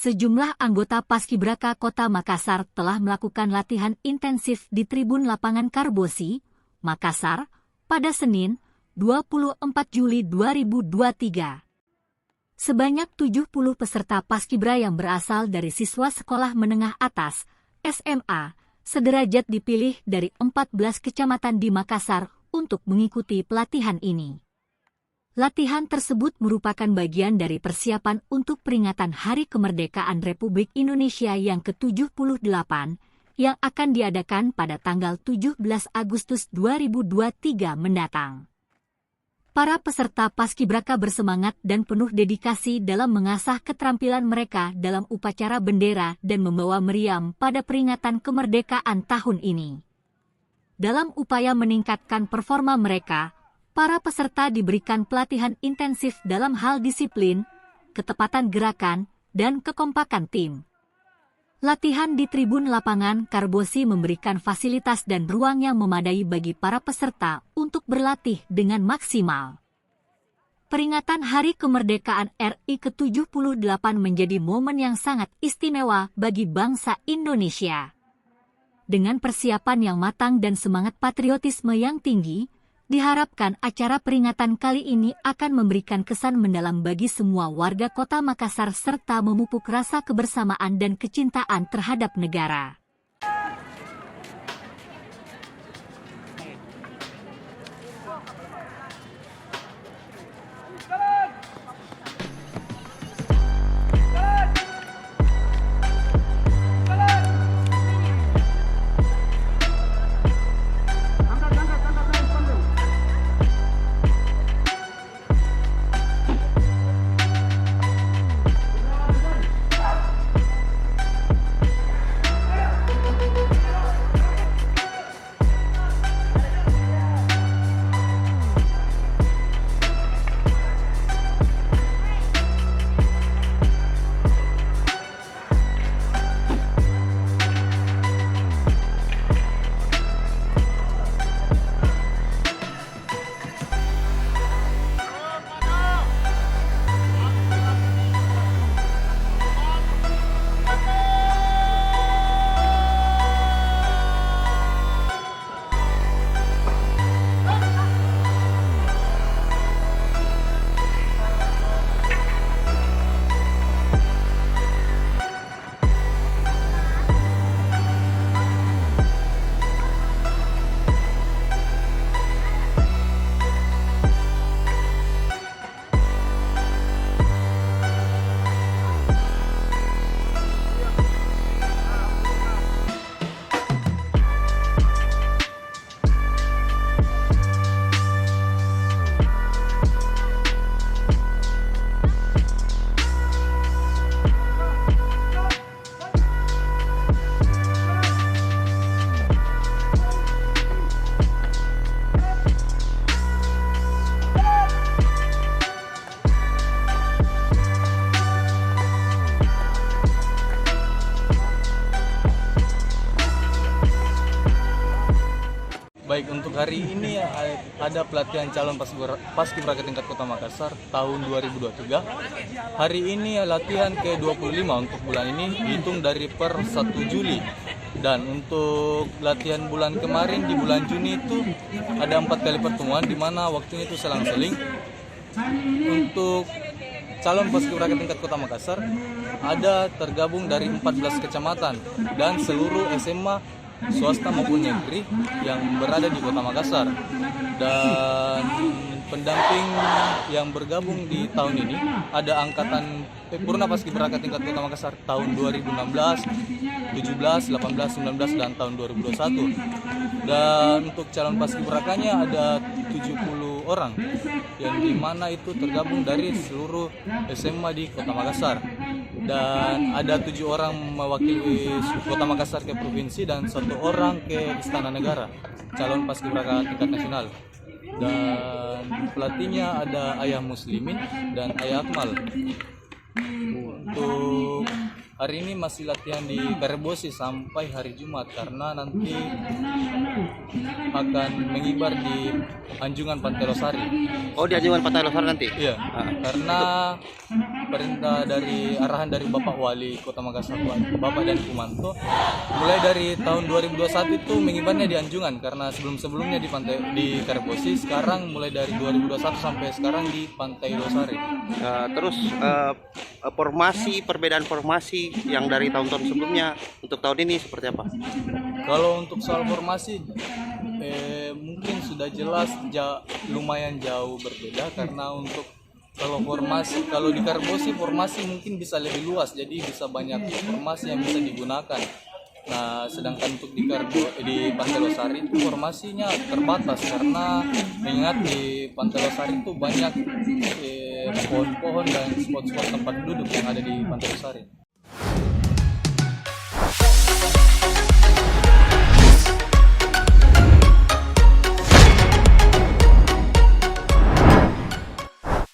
Sejumlah anggota Paskibraka Kota Makassar telah melakukan latihan intensif di Tribun Lapangan Karbosi, Makassar, pada Senin, 24 Juli 2023. Sebanyak 70 peserta Paskibra yang berasal dari siswa sekolah menengah atas, SMA, sederajat dipilih dari 14 kecamatan di Makassar untuk mengikuti pelatihan ini. Latihan tersebut merupakan bagian dari persiapan untuk peringatan Hari Kemerdekaan Republik Indonesia yang ke-78 yang akan diadakan pada tanggal 17 Agustus 2023 mendatang. Para peserta Paskibraka bersemangat dan penuh dedikasi dalam mengasah keterampilan mereka dalam upacara bendera dan membawa meriam pada peringatan kemerdekaan tahun ini. Dalam upaya meningkatkan performa mereka, para peserta diberikan pelatihan intensif dalam hal disiplin, ketepatan gerakan, dan kekompakan tim. Latihan di Tribun Lapangan Karbosi memberikan fasilitas dan ruang yang memadai bagi para peserta untuk berlatih dengan maksimal. Peringatan Hari Kemerdekaan RI ke-78 menjadi momen yang sangat istimewa bagi bangsa Indonesia. Dengan persiapan yang matang dan semangat patriotisme yang tinggi, diharapkan acara peringatan kali ini akan memberikan kesan mendalam bagi semua warga Kota Makassar serta memupuk rasa kebersamaan dan kecintaan terhadap negara. Baik, untuk hari ini ada pelatihan calon Paskibraka tingkat Kota Makassar tahun 2023. Hari ini latihan ke-25 untuk bulan ini, dihitung dari per 1 Juli. Dan untuk latihan bulan kemarin di bulan Juni itu ada 4 kali pertemuan, di mana waktunya itu selang-seling. Untuk calon Paskibraka tingkat Kota Makassar ada tergabung dari 14 kecamatan dan seluruh SMA swasta maupun negeri yang berada di Kota Makassar. Dan pendamping yang bergabung di tahun ini ada angkatan Purna Paskibraka tingkat Kota Makassar tahun 2016, 17, 18, 19 dan tahun 2021. Dan untuk calon Paskibrakanya ada 70 orang yang dimana itu tergabung dari seluruh SMA di Kota Makassar. Dan ada 7 orang mewakili Kota Makassar ke provinsi dan 1 orang ke Istana Negara, calon Paskibraka tingkat nasional. Dan pelatihnya ada Ayah Muslimin dan Ayah Akmal. Untuk hari ini masih latihan di Karebosi sampai hari Jumat karena nanti akan mengibar di Anjungan Pantai Losari. Oh, di Anjungan Pantai Losari nanti? Iya, karena perintah dari arahan dari Bapak Wali Kota Makassar, Bapak Dan Kumanto, mulai dari tahun 2021 itu mengibarnya di Anjungan karena sebelum-sebelumnya di Karebosi, sekarang mulai dari 2021 sampai sekarang di Pantai Losari. Terus perbedaan formasi yang dari tahun-tahun sebelumnya untuk tahun ini seperti apa? Kalau untuk soal formasi mungkin sudah jelas lumayan jauh berbeda karena untuk kalau di Karebosi formasi mungkin bisa lebih luas, jadi bisa banyak formasi yang bisa digunakan. Nah, sedangkan untuk di Pantai Losari itu formasinya terbatas karena mengingat di Pantai Losari itu banyak pohon-pohon dan spot-spot tempat duduk yang ada di Pantai Losari.